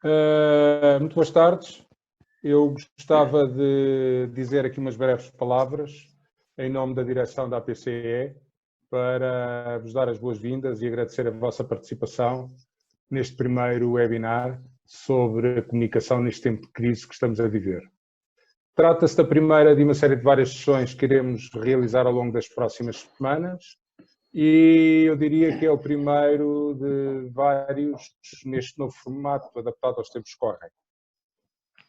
Muito boas tardes. Eu gostava de dizer aqui umas breves palavras em nome da direção da APCE para vos dar as boas-vindas e agradecer a vossa participação neste primeiro webinar sobre a comunicação neste tempo de crise que estamos a viver. Trata-se da primeira de uma série de várias sessões que iremos realizar ao longo das próximas semanas e eu diria que é o primeiro de vários neste novo formato adaptado aos tempos que correm.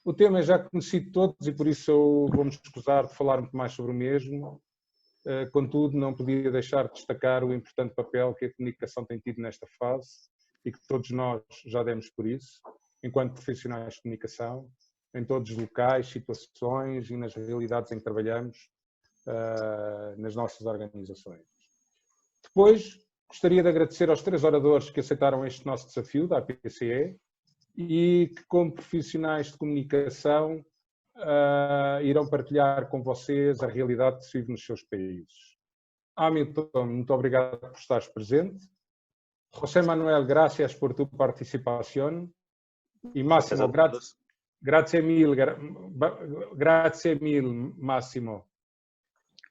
O tema é já conhecido de todos e por isso eu vou-me escusar de falar muito mais sobre o mesmo. Contudo, não podia deixar de destacar o importante papel que a comunicação tem tido nesta fase e que todos nós já demos por isso, enquanto profissionais de comunicação, em todos os locais, situações e nas realidades em que trabalhamos nas nossas organizações. Depois, gostaria de agradecer aos 3 oradores que aceitaram este nosso desafio da APCE e que, como profissionais de comunicação, irão partilhar com vocês a realidade que se vive nos seus países. Hamilton, muito obrigado por estares presente. José Manuel, gracias por tu participación. Y Massimo, grazie mille, Massimo.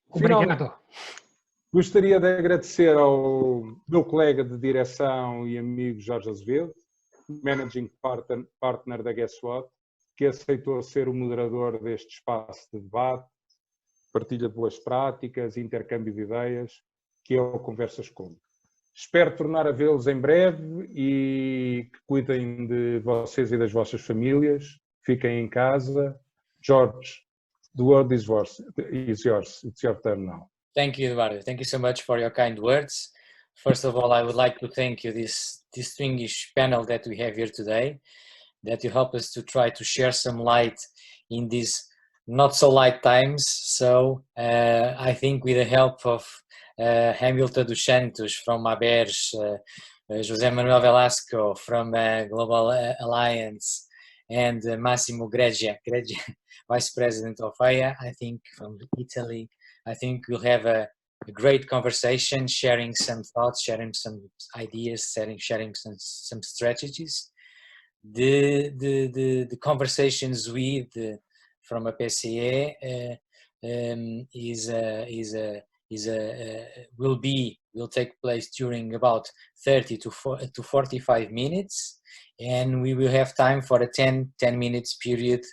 Obrigado. Gostaria de agradecer ao meu colega de direção e amigo Jorge Azevedo, Managing Partner da Guess What, que aceitou ser o moderador deste espaço de debate, partilha de boas práticas, intercâmbio de ideias, que é o Conversas Com. Espero tornar a vê-los em breve e que cuidem de vocês e das vossas famílias. Fiquem em casa. George, the word is yours. It's your turn now. Thank you, Eduardo. Thank you so much for your kind words. First of all, I would like to thank you this distinguished panel that we have here today, that you help us to try to share some light in these not so light times. So I think with the help of Hamilton dos Santos from Aberje, José Manuel Velasco from Global Alliance, and Massimo Greggia, Vice President of FEIEA, I think from Italy. I think we'll have a great conversation, sharing some thoughts, sharing some ideas, sharing some strategies. The conversations from a PCE will take place during about 30 to 45 minutes, and we will have time for a 10 minutes period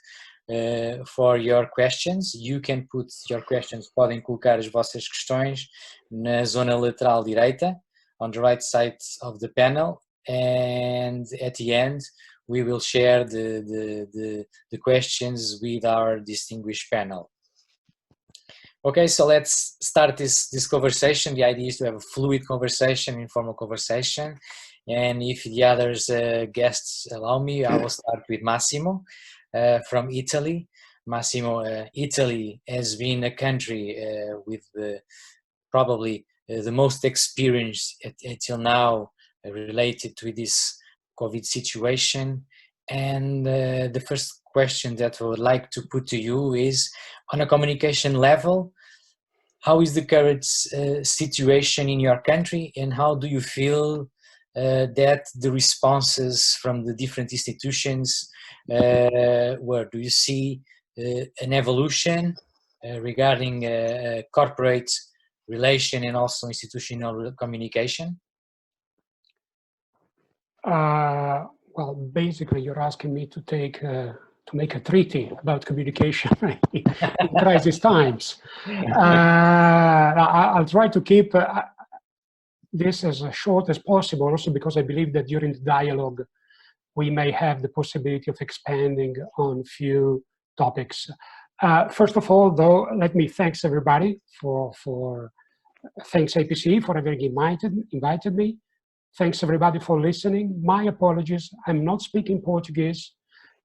for your questions. You can put your questions, podem colocar as vossas questões na zona lateral direita, on the right side of the panel, and at the end we will share the questions with our distinguished panel. Okay, so let's start this conversation. The idea is to have a fluid conversation, informal conversation, and if the others guests allow me, I will start with Massimo from Italy. Massimo, Italy has been a country with probably the most experience until now related to this COVID situation. And the first question that I would like to put to you is, on a communication level, how is the current situation in your country, and how do you feel that the responses from the different institutions were? Do you see an evolution regarding corporate relation and also institutional communication? Well, basically, you're asking me to make a treaty about communication in crisis times. I'll try to keep this as short as possible, also because I believe that during the dialogue we may have the possibility of expanding on few topics. First of all, though, let me thank everybody thanks APCE for having invited me. Thanks everybody for listening. My apologies, I'm not speaking Portuguese,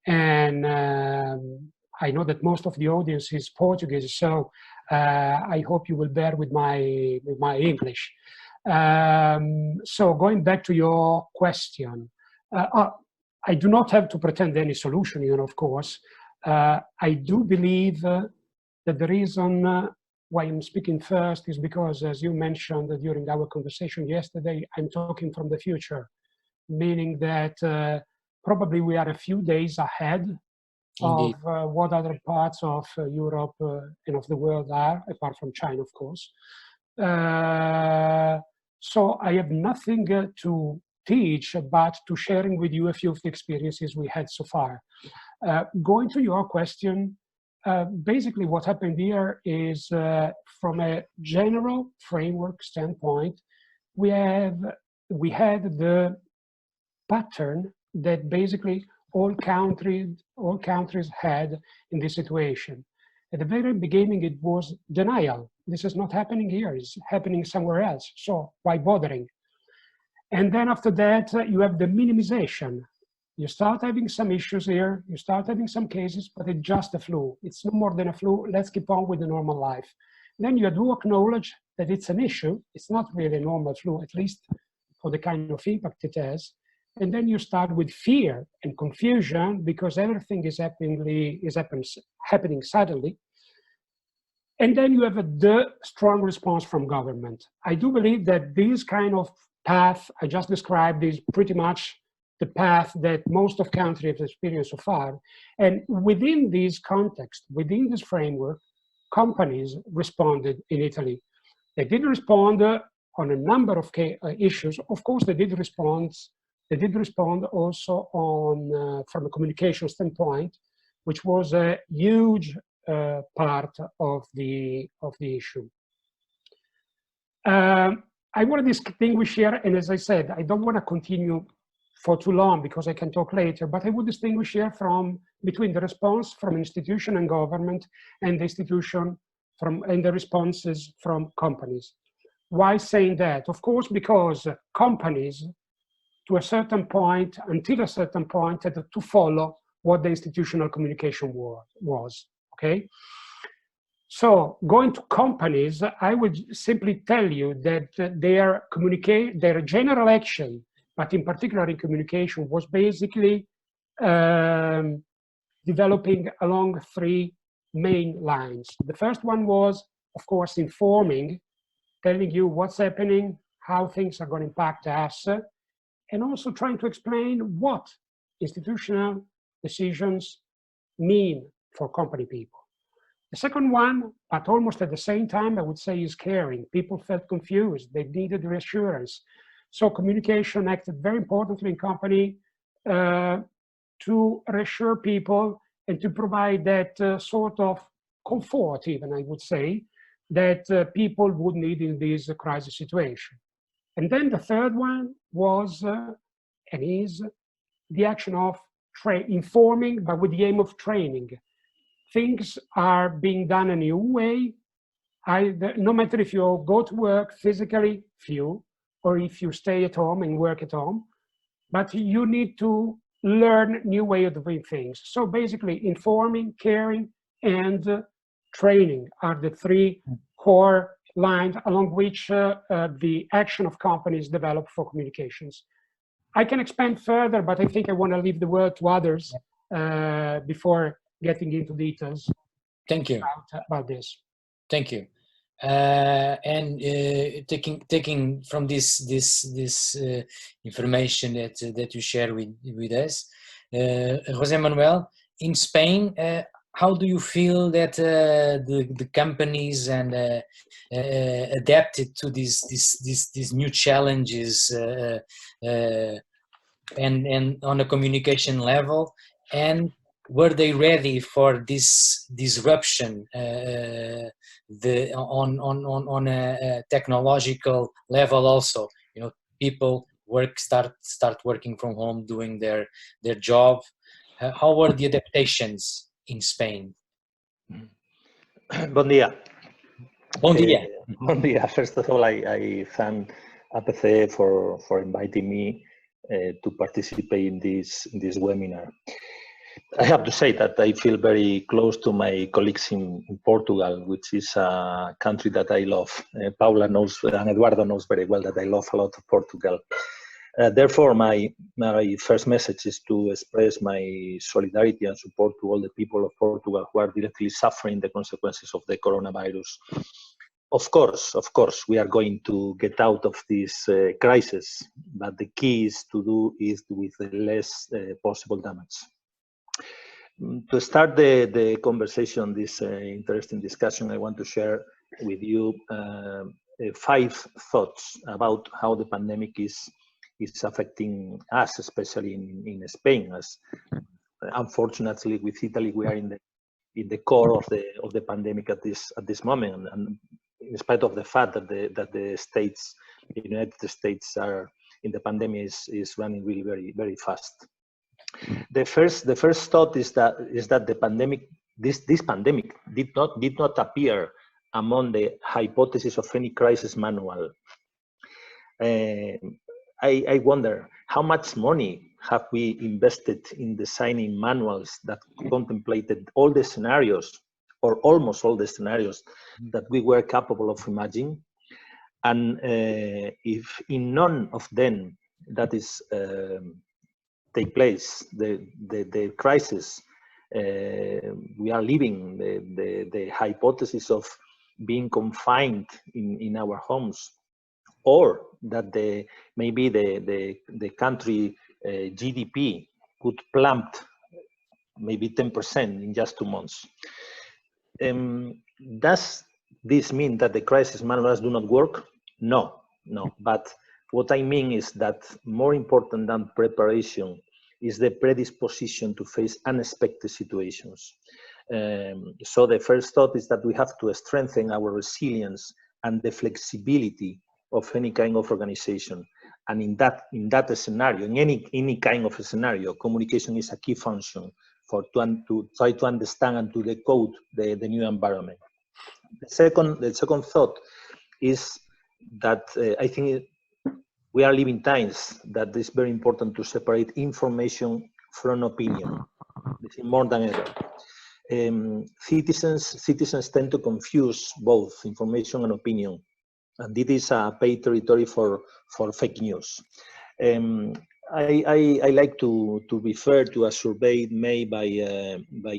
and I know that most of the audience is Portuguese, so I hope you will bear with my English. So going back to your question, I do not have to pretend any solution, of course. I do believe that the reason why I'm speaking first is because, as you mentioned during our conversation yesterday, I'm talking from the future, meaning that probably we are a few days ahead Indeed. of what other parts of Europe and of the world are, apart from China, of course. So I have nothing to teach, but to sharing with you a few of the experiences we had so far. Going to your question, basically what happened here is from a general framework standpoint, we had the pattern that basically all countries had in this situation. At the very beginning, it was denial. This is not happening here, it's happening somewhere else, so why bothering? And then after that, you have the minimization. You start having some issues here, you start having some cases, but it's just a flu. It's no more than a flu, let's keep on with the normal life. Then you do acknowledge that it's an issue, it's not really a normal flu, at least for the kind of impact it has. And then you start with fear and confusion because everything is happening suddenly. And then you have the strong response from government. I do believe that this kind of path I just described is pretty much the path that most of countries have experienced so far. And within this context, within this framework, companies responded in Italy. They did respond on a number of issues. Of course, they did respond also on, from a communication standpoint, which was a huge part of the issue. I want to distinguish here, and as I said, I don't want to continue for too long because I can talk later, but I would distinguish here between the response from institution and government and the institution and the responses from companies. Why saying that? Of course, because companies, to a certain point, until a certain point, had to follow what the institutional communication was, okay? So going to companies, I would simply tell you that their general action, but in particular in communication, was basically developing along three main lines. The first one was, of course, informing, telling you what's happening, how things are going to impact us, and also trying to explain what institutional decisions mean for company people. The second one, but almost at the same time, I would say, is caring. People felt confused, they needed reassurance. So communication acted very importantly in company to reassure people and to provide that sort of comfort, even I would say, that people would need in this crisis situation. And then the third one was and is the action of informing, but with the aim of training. Things are being done in a new way. No matter if you go to work physically, or if you stay at home and work at home, but you need to learn new way of doing things. So basically informing, caring, and training are the three core lines along which the action of companies develop for communications. I can expand further, but I think I want to leave the word to others before getting into details. Thank you about this. Thank you. And taking from this information that you share with us, José Manuel, in Spain, how do you feel that the companies and adapted to these new challenges and on a communication level, and were they ready for this disruption on a technological level also? You know, people start working from home, doing their job. How were the adaptations in Spain? Bon dia. Bon dia. Bon dia. First of all, I thank APCE for inviting me to participate in this webinar. I have to say that I feel very close to my colleagues in Portugal, which is a country that I love. Paula knows and Eduardo knows very well that I love a lot of Portugal. Therefore, my first message is to express my solidarity and support to all the people of Portugal who are directly suffering the consequences of the coronavirus. of course, we are going to get out of this crisis, but the key is to do it with the less possible damage. To start the conversation, this interesting discussion, I want to share with you 5 thoughts about how the pandemic is affecting us, especially in Spain. As unfortunately, with Italy, we are in the core of the pandemic at this moment, and in spite of the fact that the United States are in the pandemic is running really very, very fast. The first thought is that the pandemic, this pandemic did not appear among the hypotheses of any crisis manual. I wonder how much money have we invested in designing manuals that contemplated all the scenarios, or almost all the scenarios, that we were capable of imagining, and if in none of them that is take place, the crisis we are living, the hypothesis of being confined in our homes, or that maybe the country GDP could plummet maybe 10% in just 2 months. Does this mean that the crisis manuals do not work? No. But what I mean is that more important than preparation is the predisposition to face unexpected situations. So the first thought is that we have to strengthen our resilience and the flexibility of any kind of organization. And in that scenario, in any kind of a scenario, communication is a key function to try to understand and to decode the new environment. The second thought is that I think we are living times that it's very important to separate information from opinion. This is more than ever. Citizens tend to confuse both information and opinion, and this is a paid territory for fake news. I like to refer to a survey made by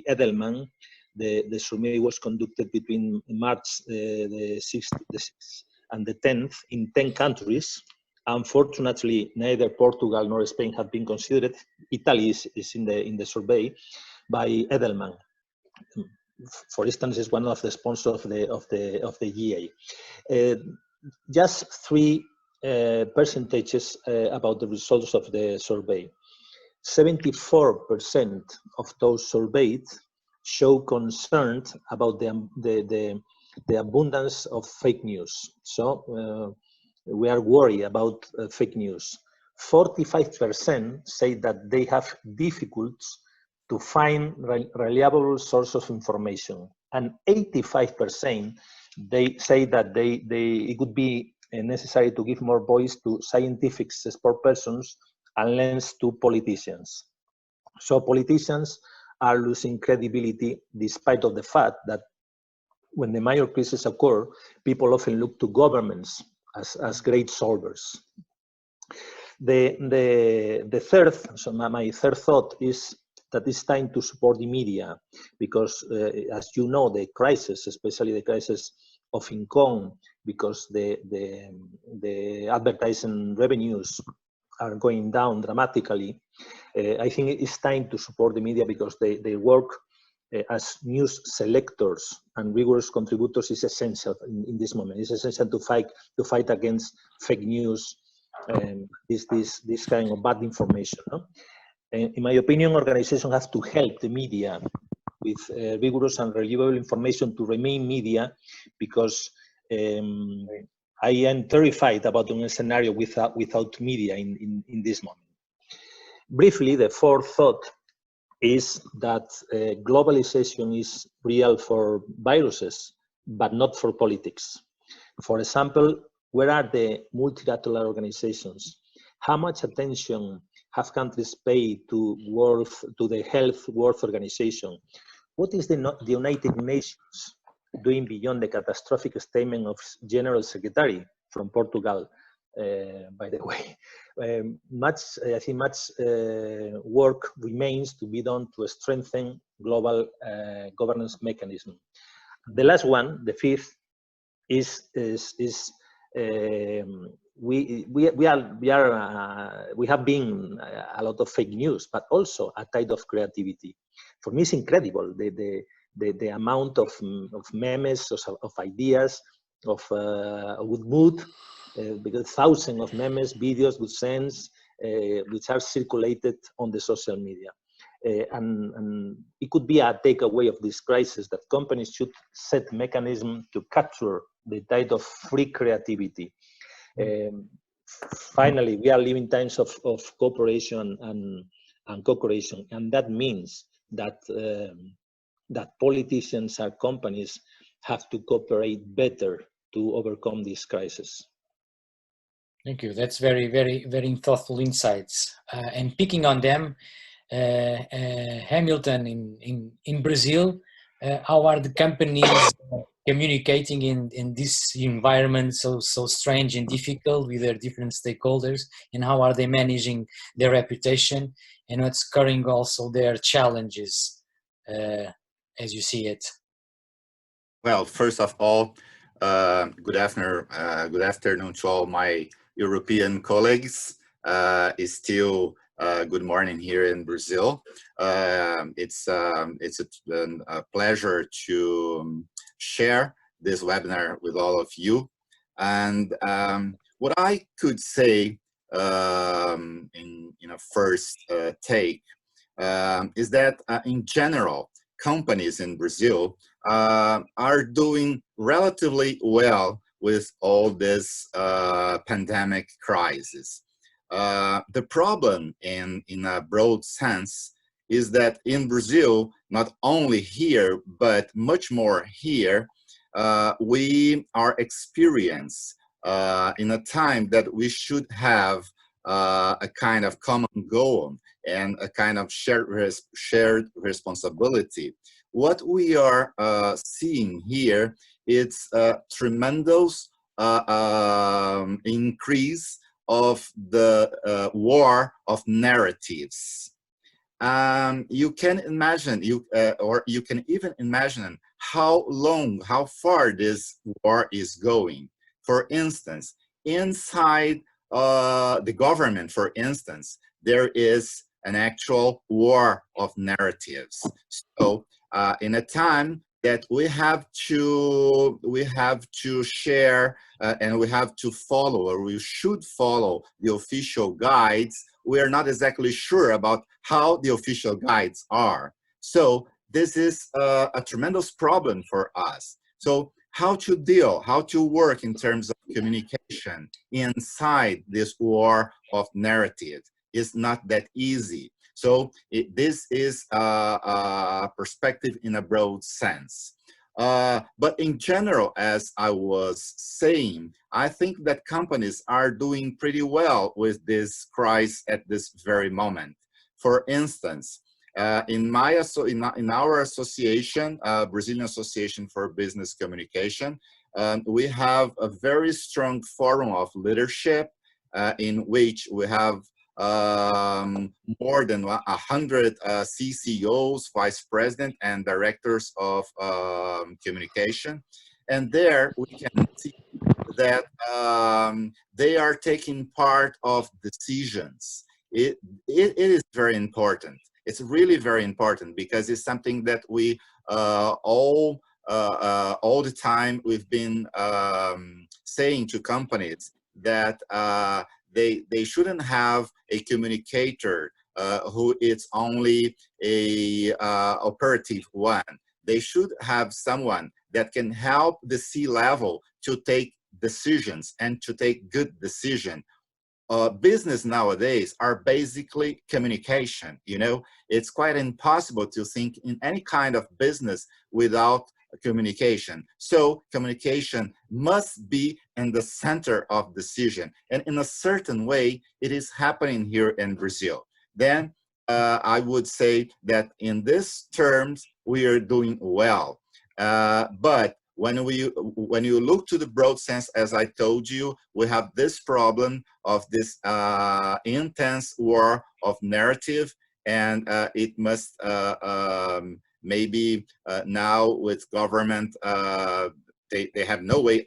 Edelman. The survey was conducted between March the 6th and the 10th in 10 countries. Unfortunately, neither Portugal nor Spain have been considered. Italy is in the survey by Edelman. For instance, is one of the sponsors of the GA. Just 3 percentages about the results of the survey. 74% of those surveyed show concern about the abundance of fake news. So we are worried about fake news. 45% say that they have difficulties to find reliable source of information, and 85% they say that it would be necessary to give more voice to scientific spokespersons and less to politicians. So politicians are losing credibility despite of the fact that when the major crises occur, people often look to governments as great solvers. The third, so my third thought is that it's time to support the media, because as you know, the crisis, especially the crisis of income, because the advertising revenues are going down dramatically. I think it's time to support the media, because they work as news selectors and rigorous contributors is essential in this moment. It's essential to fight against fake news and this kind of bad information. No? In my opinion, organizations have to help the media with rigorous and reliable information to remain media, because I am terrified about a scenario without media in this moment. Briefly, the fourth thought is that globalization is real for viruses, but not for politics. For example, where are the multilateral organizations? How much attention have countries paid to the Health World Organization? What is the United Nations doing beyond the catastrophic statement of General Secretary from Portugal, by the way? I think much work remains to be done to strengthen global governance mechanism. The last one, the fifth, is we have been a lot of fake news, but also a kind of creativity. For me, it's incredible the amount of memes, of ideas, of good mood, because thousands of memes, videos, good sense, which are circulated on the social media. And it could be a takeaway of this crisis that companies should set mechanisms to capture the type of free creativity. Finally, we are living times of cooperation and co-creation, and that means that that politicians and companies have to cooperate better to overcome this crisis. Thank you. That's very, very, very thoughtful insights. And picking on them, Hamilton in Brazil, how are the companies communicating in this environment so strange and difficult with their different stakeholders, and how are they managing their reputation, and what's current also their challenges as you see it? Well, first of all, good afternoon to all my European colleagues. It's still good morning here in Brazil. It's a pleasure to share this webinar with all of you. And what I could say in a first take is that in general, companies in Brazil are doing relatively well with all this pandemic crisis. The problem in a broad sense is that in Brazil, not only here, but much more here, we are experienced in a time that we should have a kind of common goal and a kind of shared responsibility. What we are seeing here, it's a tremendous increase of the war of narratives. You can imagine, or you can even imagine how long, how far this war is going. For instance, inside the government, for instance, there is an actual war of narratives. So in a time that we have to share and we have to follow, or we should follow the official guides, we are not exactly sure about how the official guides are. So this is a tremendous problem for us. So how to deal, how to work in terms of communication inside this war of narrative is not that easy. So this is a perspective in a broad sense. But in general, as I was saying, I think that companies are doing pretty well with this crisis at this very moment. For instance, in our association, Brazilian Association for Business Communication, we have a very strong forum of leadership in which we have more than 100 CCOs, vice president, and directors of communication. And there we can see that they are taking part of decisions. It is very important. It's really very important because it's something that we all the time we've been saying to companies that they shouldn't have a communicator who is only a operative one. They should have someone that can help the C-level to take decisions and to take good decisions. Business nowadays are basically communication. You know, it's quite impossible to think in any kind of business without communication. So communication must be in the center of decision, and in a certain way it is happening here in Brazil. Then I would say that in these terms we are doing well, but when you look to the broad sense, as I told you, we have this problem of this intense war of narrative, and it must maybe now with government, they have no way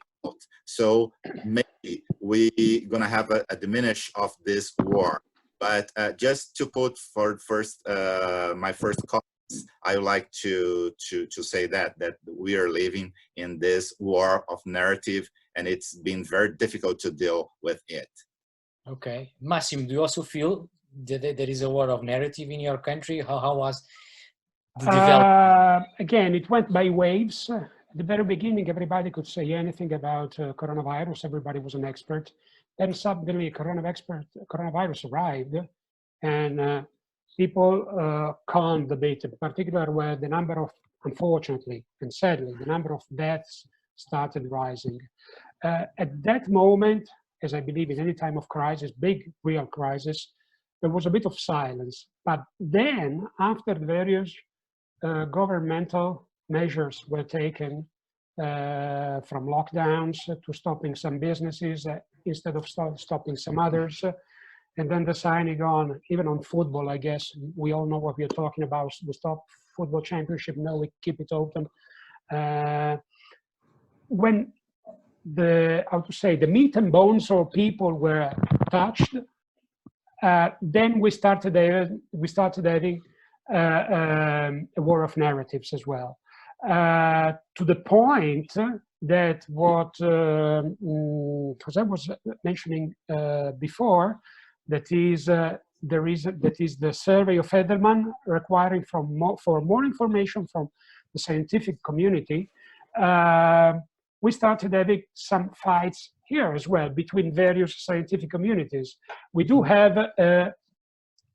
So maybe we're gonna have a diminish of this war. But just to put for first my first comments, I would like to say that we are living in this war of narrative, and it's been very difficult to deal with it. Okay, Massimo, do you also feel that there is a war of narrative in your country? How was the development? Again, it went by waves. At the very beginning, everybody could say anything about coronavirus. Everybody was an expert. Then suddenly, coronavirus arrived, and people calmed a bit, in particular where the number of, unfortunately and sadly, the number of deaths started rising. At that moment, as I believe in any time of crisis, big real crisis, there was a bit of silence. But then, after the various governmental measures were taken, from lockdowns to stopping some businesses instead of stopping some others, and then the signing on, even on football, I guess, we all know what we're talking about. We stop football championship, no, we keep it open. When the meat and bones of people were touched, then we started having a war of narratives as well. To the point that what José was mentioning before, that is the survey of Edelman requiring for more information from the scientific community. We started having some fights here as well between various scientific communities. We do have a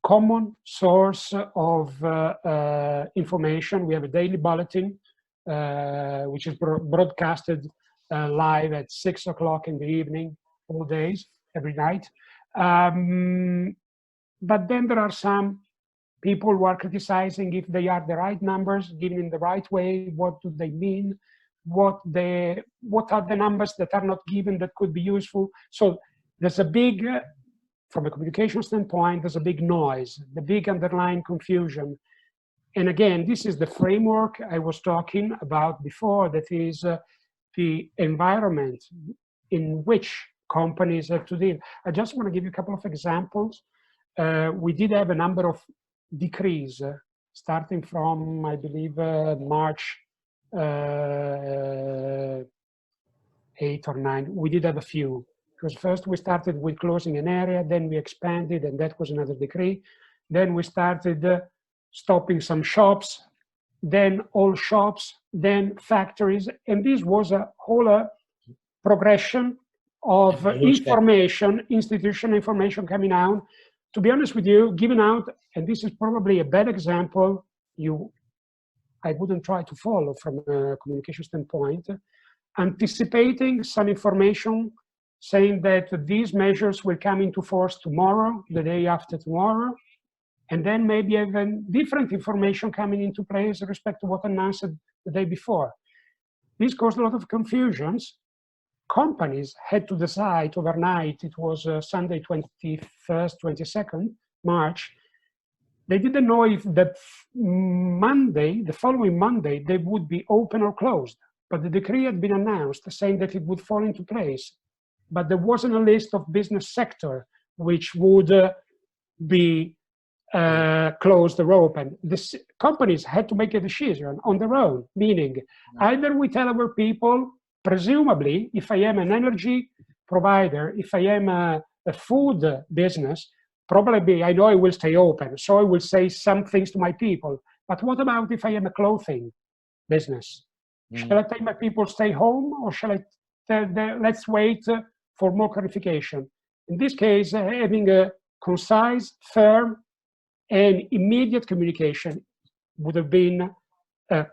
common source of information. We have a daily bulletin, which is broadcasted live at 6 o'clock in the evening, all days, every night. But then there are some people who are criticizing if they are the right numbers, given in the right way, what do they mean? What are the numbers that are not given that could be useful? So there's a big, from a communication standpoint, there's a big noise, the big underlying confusion. And again, this is the framework I was talking about before, that is the environment in which companies have to deal. I just want to give you a couple of examples. We did have a number of decrees starting from, I believe, March 8 or 9. We did have a few. Because first we started with closing an area, then we expanded, and that was another decree. Then we started stopping some shops, then all shops, then factories. And this was a whole progression of information, institutional information coming out. To be honest with you, given out, and this is probably a bad example, I wouldn't try to follow from a communication standpoint, anticipating some information saying that these measures will come into force tomorrow, the day after tomorrow, and then maybe even different information coming into place with respect to what announced the day before. This caused a lot of confusions. Companies had to decide overnight, it was Sunday 21st, 22nd March, they didn't know if that Monday, the following Monday, they would be open or closed. But the decree had been announced saying that it would fall into place. But there wasn't a list of business sector which would be closed or open. The companies had to make a decision on their own, meaning either we tell our people, presumably, if I am an energy provider, if I am a food business, probably I know I will stay open, so I will say some things to my people. But what about if I am a clothing business? Shall I tell my people stay home, or shall I tell them let's wait for more clarification? In this case, having a concise, firm, and immediate communication would have been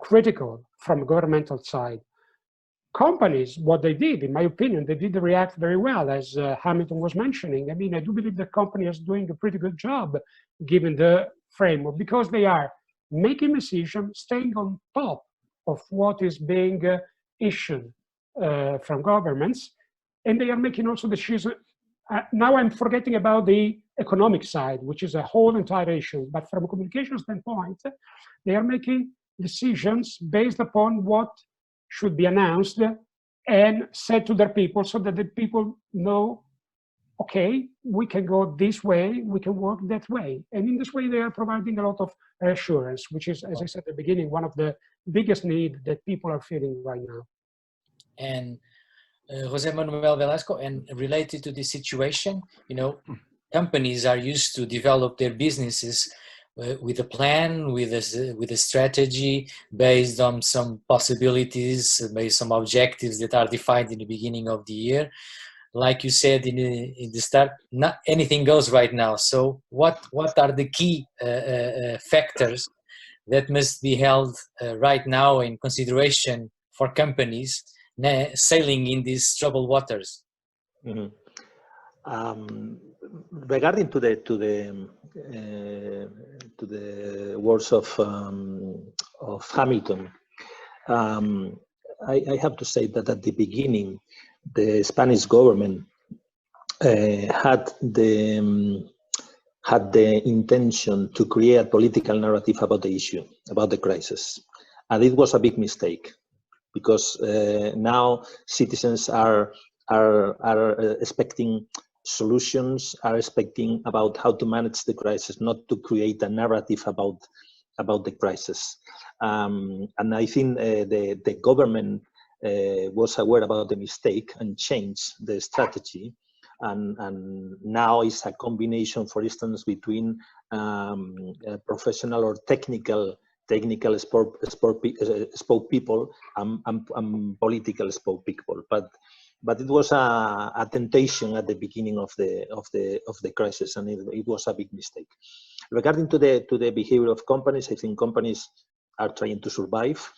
critical from a governmental side. Companies, what they did, in my opinion, they did react very well, as Hamilton was mentioning. I mean, I do believe the company is doing a pretty good job given the framework, because they are making decisions, staying on top of what is being issued from governments, and they are making also decisions. Now I'm forgetting about the economic side, which is a whole entire issue, but from a communication standpoint, they are making decisions based upon what should be announced and said to their people, so that the people know, okay, we can go this way, we can work that way. And in this way, they are providing a lot of assurance, which is, as I said at the beginning, one of the biggest needs that people are feeling right now. And José Manuel Velasco, and related to this situation, you know, companies are used to develop their businesses with a plan, with a strategy based on some possibilities, based on some objectives that are defined in the beginning of the year. Like you said in the start, not anything goes right now. So what are the key factors that must be held right now in consideration for companies sailing in these troubled waters? Mm-hmm. Regarding to the words of Hamilton, I have to say that at the beginning, the Spanish government had the intention to create a political narrative about the issue, about the crisis, and it was a big mistake, because now citizens are expecting solutions, are expecting about how to manage the crisis, not to create a narrative about the crisis. And I think the government was aware about the mistake and changed the strategy. And now it's a combination, for instance, between professional or technical spoke people and political spoke people. But it was a temptation at the beginning of the crisis, and it was a big mistake. Regarding to the behavior of companies, I think companies are trying to survive.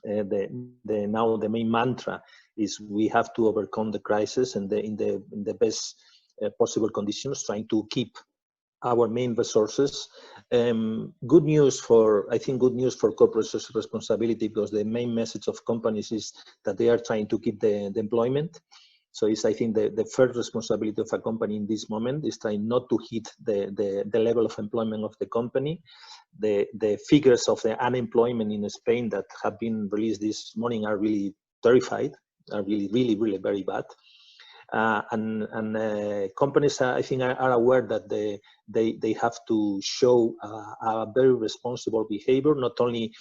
Now the main mantra is we have to overcome the crisis and in the best possible conditions, trying to keep our main resources. Good news for corporate social responsibility, because the main message of companies is that they are trying to keep the employment. So it's, I think, the first responsibility of a company in this moment is trying not to hit the level of employment of the company. The figures of the unemployment in Spain that have been released this morning are really terrified, are really very bad. And companies, I think, are aware that they have to show a very responsible behavior, not only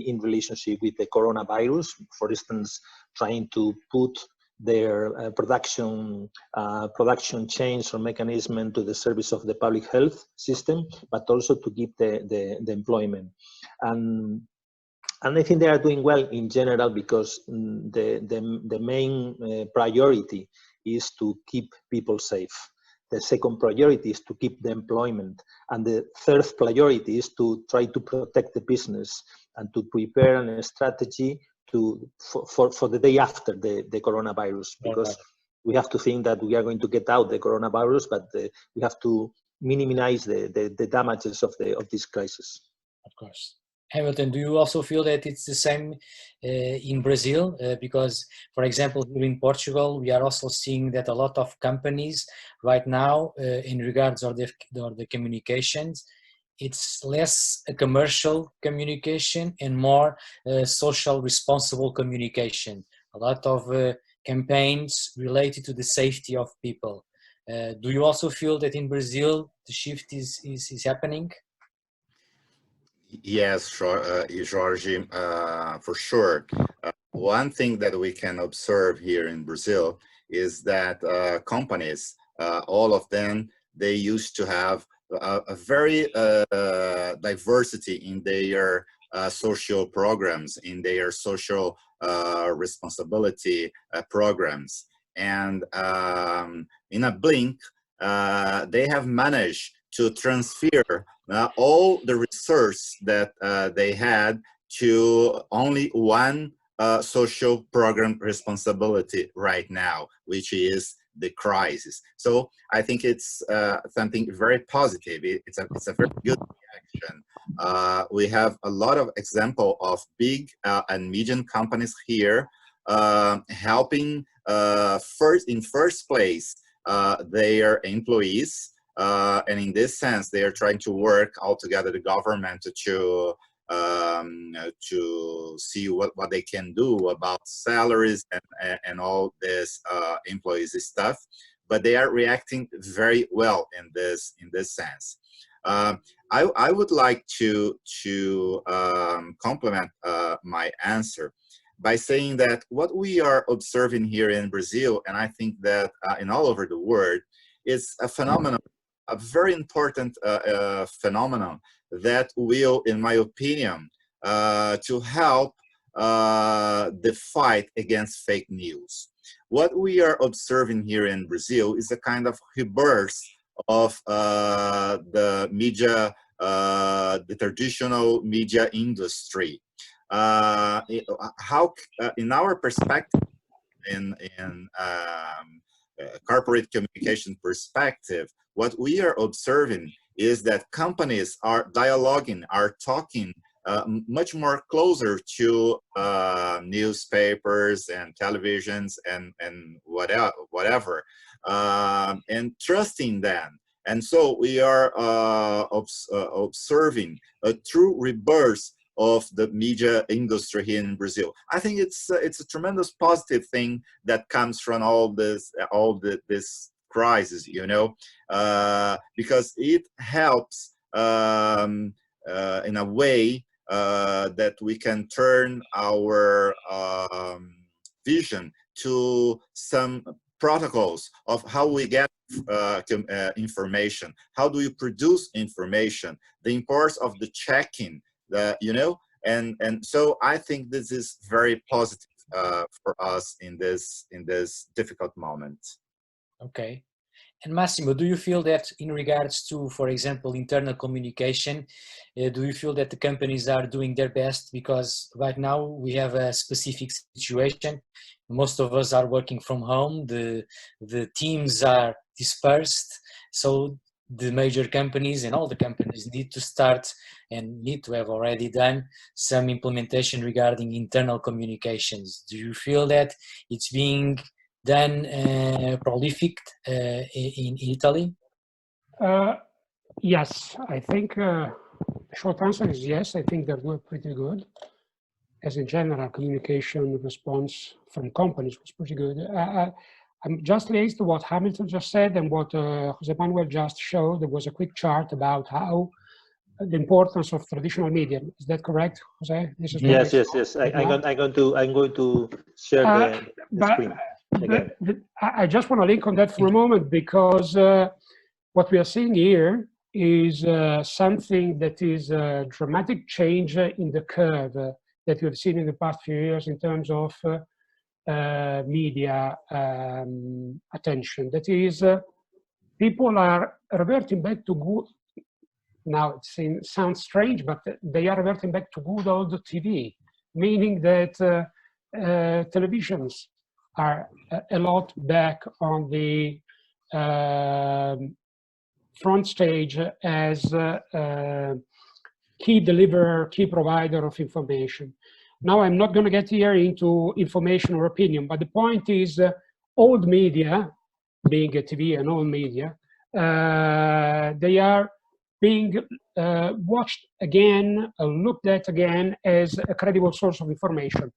in relationship with the coronavirus. For instance, trying to put their production chains or mechanism to the service of the public health system, but also to keep the employment. And I think they are doing well in general, because the main priority is to keep people safe. The second priority is to keep the employment. And the third priority is to try to protect the business and to prepare a strategy for the day after the coronavirus. Because we have to think that we are going to get out the coronavirus, but we have to minimize the damages of this crisis. Of course. Hamilton, do you also feel that it's the same in Brazil? Because, for example, here in Portugal, we are also seeing that a lot of companies right now, in regards of the communications, it's less a commercial communication and more social responsible communication. A lot of campaigns related to the safety of people. Do you also feel that in Brazil the shift is happening? Yes, Jorge, for sure. One thing that we can observe here in Brazil is that companies, all of them, they used to have a very diversity in their social programs, in their social responsibility programs. And in a blink, they have managed to transfer all the resource that they had to only one social program responsibility right now, which is the crisis. So I think it's something very positive. It's a very good reaction. We have a lot of example of big and medium companies here helping in first place their employees. And in this sense, they are trying to work all together, the government, to to see what they can do about salaries and all this employees stuff, but they are reacting very well in this sense. I would like to complement my answer by saying that what we are observing here in Brazil, and I think that in all over the world, is a phenomenon, a very important phenomenon that will, in my opinion, to help the fight against fake news. What we are observing here in Brazil is a kind of rebirth of the media, the traditional media industry. How, in our perspective, in corporate communication perspective, what we are observing is that companies are dialoguing, are talking much more closer to newspapers and televisions and whatever, and trusting them. And so we are observing a true rebirth of the media industry here in Brazil. I think it's a tremendous positive thing that comes from all this crisis, you know, because it helps in a way that we can turn our vision to some protocols of how we get information, how do you produce information, the importance of the checking, you know, and so I think this is very positive for us in this difficult moment. Okay. And Massimo, do you feel that in regards to, for example, internal communication, do you feel that the companies are doing their best? Because right now we have a specific situation. Most of us are working from home. The teams are dispersed. So the major companies and all the companies need to start and need to have already done some implementation regarding internal communications. Do you feel that it's being done prolific in Italy? Yes, I think the short answer is yes. I think they're doing pretty good. As in general, communication response from companies was pretty good. I'm just liaised to what Hamilton just said and what Jose Manuel just showed. There was a quick chart about how the importance of traditional media. Is that correct, Jose? This is yes. I'm going to share the screen. I just want to link on that for a moment, because what we are seeing here is something that is a dramatic change in the curve that we've seen in the past few years in terms of media attention. That is, people are reverting back to good. Now it sounds strange, but they are reverting back to good old TV, meaning that televisions are a lot back on the front stage as key deliverer, key provider of information. Now, I'm not going to get here into information or opinion, but the point is old media, being a TV and old media, they are being watched again, looked at again as a credible source of information.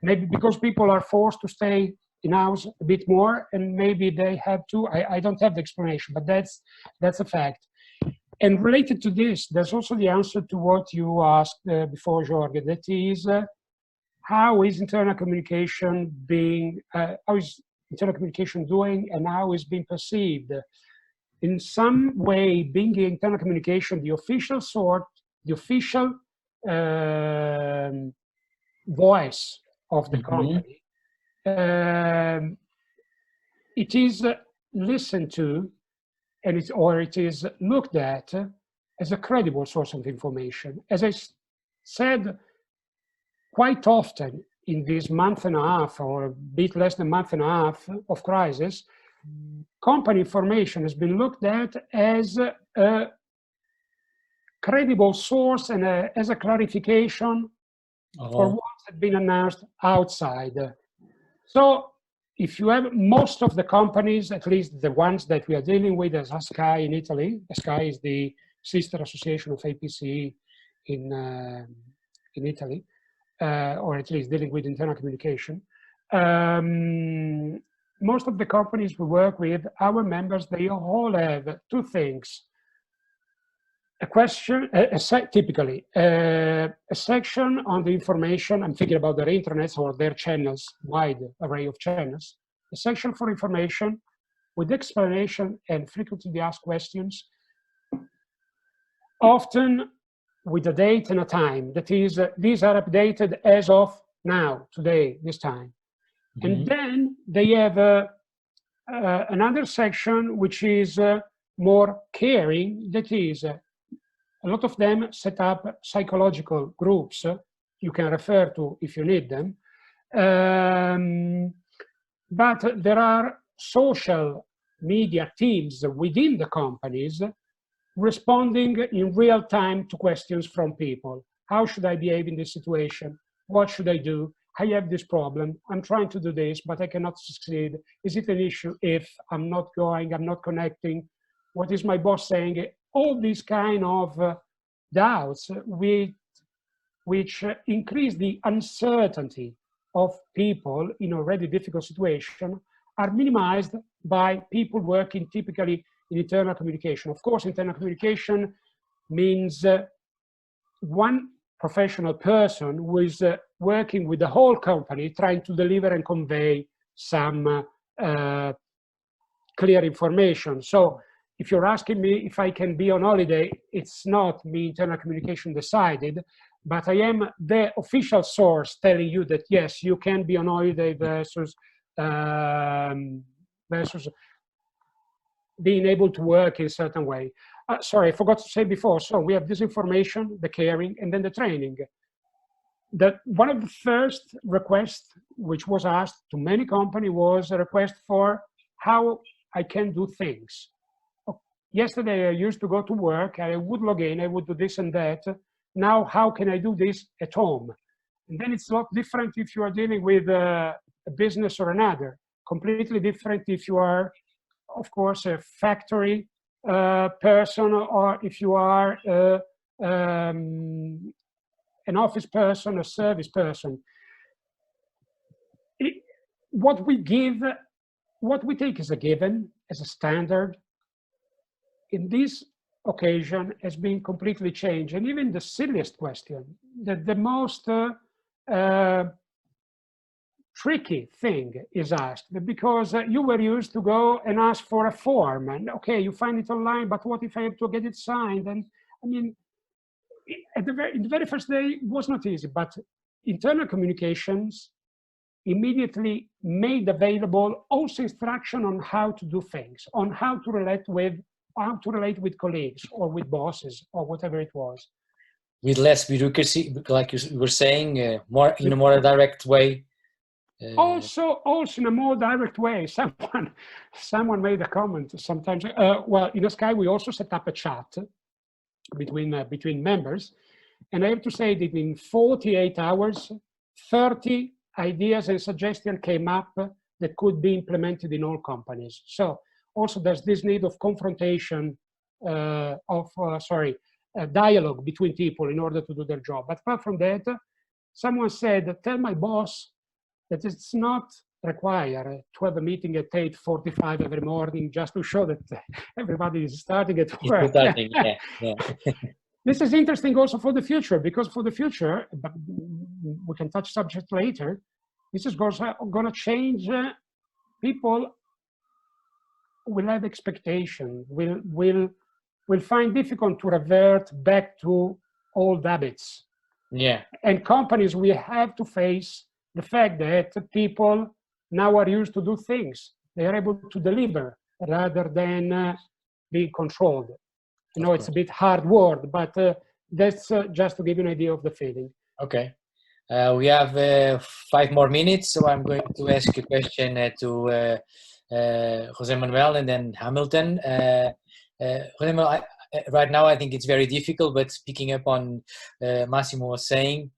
Maybe because people are forced to stay in house a bit more, and maybe they have to. I don't have the explanation, but that's a fact. And related to this, there's also the answer to what you asked before, Jorge. That is, how is internal communication being? How is internal communication doing, and how is being perceived? In some way, being internal communication, the official sort, the official voice of the company, it is listened to, and it is looked at as a credible source of information. As I said, quite often in this month and a half, or a bit less than a month and a half of crisis, company information has been looked at as a credible source and as a clarification for what had been announced outside. So if you have most of the companies, at least the ones that we are dealing with as ASCAI in Italy, ASCAI is the sister association of APCE in Italy, or at least dealing with internal communication. Most of the companies we work with, our members, they all have two things. A question, typically, a section on the information, I'm thinking about their intranets or their channels, wide array of channels, a section for information with explanation and frequently asked questions, often with a date and a time. That is, these are updated as of now, today, this time. Mm-hmm. And then they have another section which is more caring, that is, a lot of them set up psychological groups you can refer to if you need them. But there are social media teams within the companies responding in real time to questions from people. How should I behave in this situation? What should I do? I have this problem. I'm trying to do this, but I cannot succeed. Is it an issue if I'm not going, I'm not connecting? What is my boss saying? All these kind of doubts which increase the uncertainty of people in already difficult situation are minimized by people working typically in internal communication. Of course, internal communication means one professional person who is working with the whole company trying to deliver and convey some clear information. So if you're asking me if I can be on holiday, it's not me, internal communication decided, but I am the official source telling you that yes, you can be on holiday versus being able to work in a certain way. Sorry, I forgot to say before. So we have this information, the caring, and then the training. One of the first requests which was asked to many companies was a request for how I can do things. Yesterday, I used to go to work, I would log in, I would do this and that. Now, how can I do this at home? And then it's a lot different if you are dealing with a business or another. Completely different if you are, of course, a factory person, or if you are an office person, a service person. What we take as a given, as a standard, in this occasion has been completely changed. And even the silliest question, the most tricky thing is asked, because you were used to go and ask for a form, and okay, you find it online, but what if I have to get it signed? And I mean, in the very first day, it was not easy, but internal communications immediately made available also instruction on how to do things, on how to relate with colleagues or with bosses or whatever it was. With less bureaucracy, like you were saying, more in a more direct way. Also in a more direct way. Someone made a comment sometimes. Well, in Sky we also set up a chat between members, and I have to say that in 48 hours, 30 ideas and suggestions came up that could be implemented in all companies. So also there's this need of confrontation, dialogue between people in order to do their job. But apart from that, someone said, tell my boss that it's not required to have a meeting at 8:45 every morning just to show that everybody is starting at work. Yeah. This is interesting also for the future, because for the future, but we can touch subject later, this is going to change. People will have expectation, will find difficult to revert back to old habits. Yeah. And companies will have to face the fact that people now are used to do things. They are able to deliver rather than being controlled. You know, it's a bit hard word, but that's just to give you an idea of the feeling. Okay. We have 5 more minutes, so I'm going to ask a question to Jose Manuel and then Hamilton. Jose Manuel, right now I think it's very difficult, but picking up on Massimo was saying,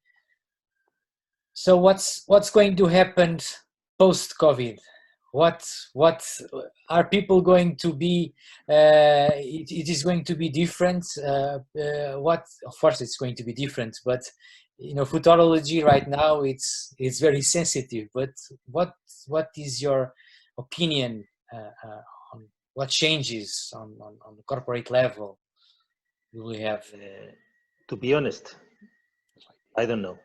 so what's going to happen post-COVID? what are people going to be? It is going to be different. What, of course, it's going to be different, but you know, futurology right now it's very sensitive. But what is your opinion on what changes on the corporate level will we have? To be honest, I don't know.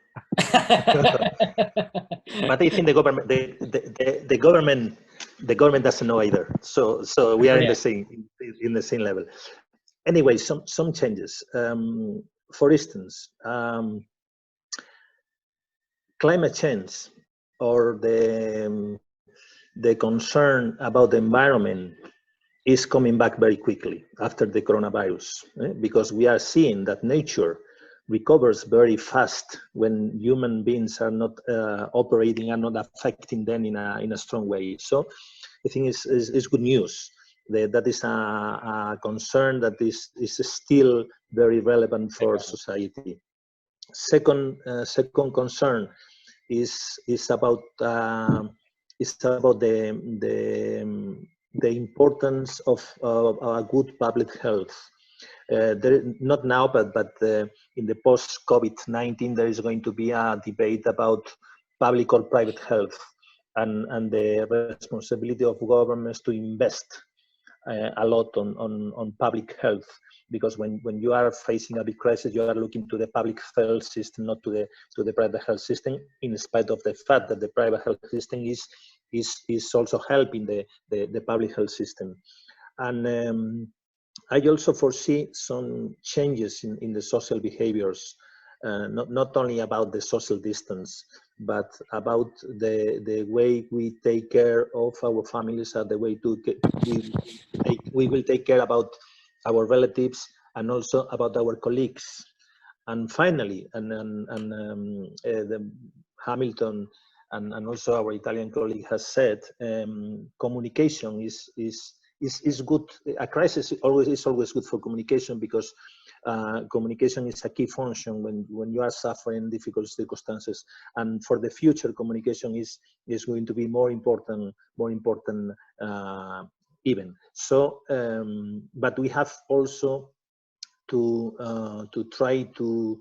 But I think the government doesn't know either. So we are in the same level. Anyway, some changes. For instance, climate change or the concern about the environment is coming back very quickly after the coronavirus, because we are seeing that nature recovers very fast when human beings are not operating and not affecting them in a strong way. So I think it's good news. That is a concern that is still very relevant for society. Second concern is about the importance of a good public health. Not now, but in the post-COVID-19, there is going to be a debate about public or private health and the responsibility of governments to invest a lot on public health, because when you are facing a big crisis, you are looking to the public health system, not to the private health system, in spite of the fact that the private health system is also helping the public health system. And I also foresee some changes in the social behaviors, not only about the social distance, but about the way we take care of our families, and the way we will take care about our relatives and also about our colleagues. And finally, the Hamilton and also our Italian colleague has said, communication is good. A crisis is always good for communication, because communication is a key function when you are suffering difficult circumstances. And for the future, communication is going to be more important even. So, but we have also to try to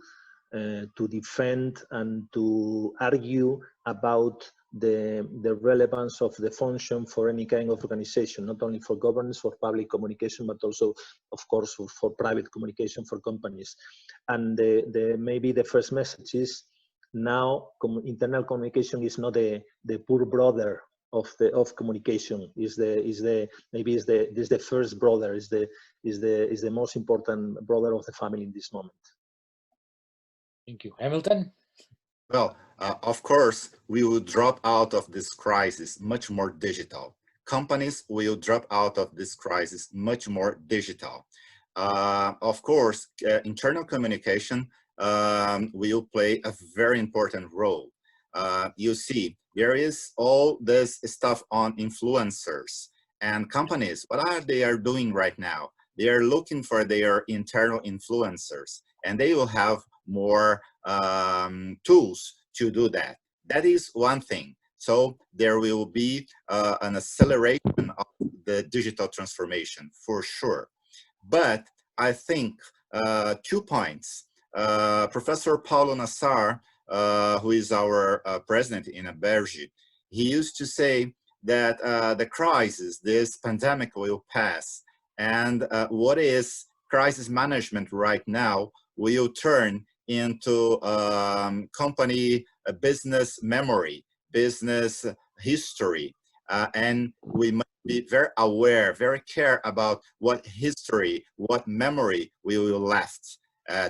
defend and to argue about the relevance of the function for any kind of organization, not only for governance, for public communication, but also, of course, for private communication, for companies. And maybe the first message is, now internal communication is not the poor brother of communication. Is the first brother, is the most important brother of the family in this moment. Thank you. Hamilton? Well, of course, we will drop out of this crisis much more digital. Companies will drop out of this crisis much more digital. Of course, internal communication will play a very important role. You see, there is all this stuff on influencers, and companies, what are they doing right now? They are looking for their internal influencers, and they will have more tools to do that. That is one thing. So there will be an acceleration of the digital transformation for sure. But I think 2 points. Professor Paulo Nassar, who is our president in Aberje, he used to say that the crisis, this pandemic, will pass, and what is crisis management right now will turn into company business memory, business history, and we must be very aware, very care about what history, what memory we will left,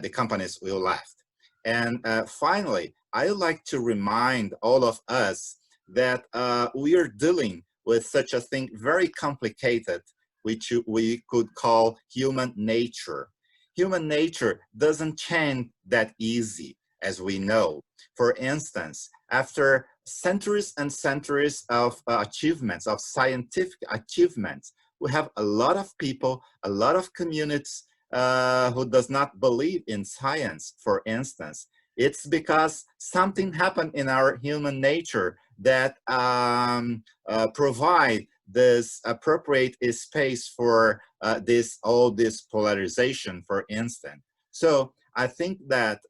the companies will left. And finally, I would like to remind all of us that we are dealing with such a thing very complicated, which we could call human nature. Human nature doesn't change that easy, as we know. For instance, after centuries and centuries of achievements, of scientific achievements, we have a lot of people, a lot of communities who does not believe in science, for instance. It's because something happened in our human nature that provide this appropriate space for all this polarization, for instance. So I think that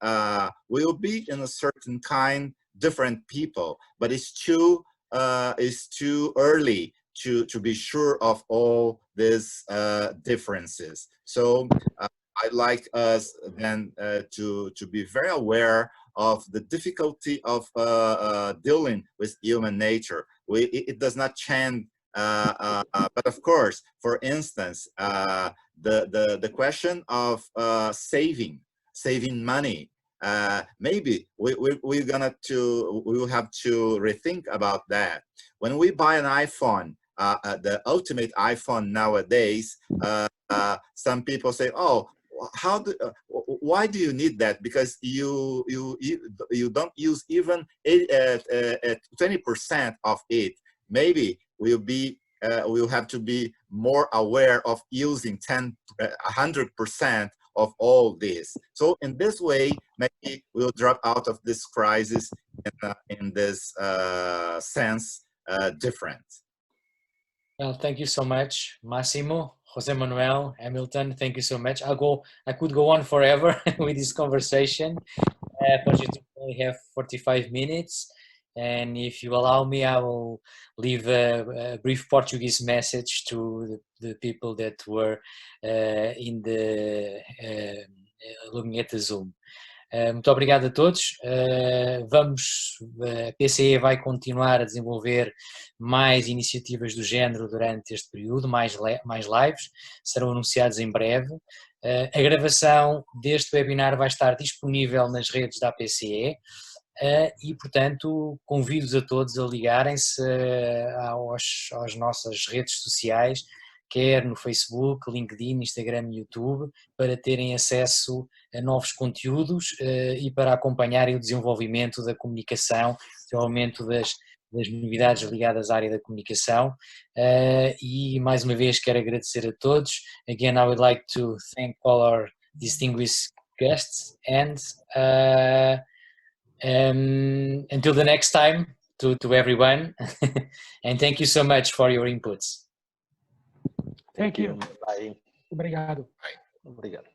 we will be in a certain kind different people, but it's too early to be sure of all these differences. So I'd like us then to be very aware of the difficulty of dealing with human nature. It does not change, but of course, for instance, the question of saving money. Maybe we will have to rethink about that. When we buy an iPhone, the ultimate iPhone nowadays, some people say, "Oh, why do you need that? Because you don't use even 20% of it." Maybe we'll have to be more aware of using 100% of all this. So in this way, maybe we'll drop out of this crisis in this sense different. Well, thank you so much, Massimo, Jose Manuel, Hamilton. Thank you so much. I could go on forever with this conversation. Unfortunately, we only have 45 minutes. And if you allow me, I will leave a brief Portuguese message to the people that were looking at the Zoom. Muito obrigado a todos. A PCE vai continuar a desenvolver mais iniciativas do género durante este período, mais lives, serão anunciados em breve. A gravação deste webinar vai estar disponível nas redes da PCE. E, portanto, convido-os a todos a ligarem-se às nossas redes sociais, quer no Facebook, LinkedIn, Instagram e YouTube, para terem acesso a novos conteúdos e para acompanharem o desenvolvimento da comunicação, o desenvolvimento das novidades ligadas à área da comunicação. E, mais uma vez, quero agradecer a todos. Again, I would like to thank all our distinguished guests and until the next time to everyone. And thank you so much for your inputs. Thank you. Bye. Obrigado. Obrigado.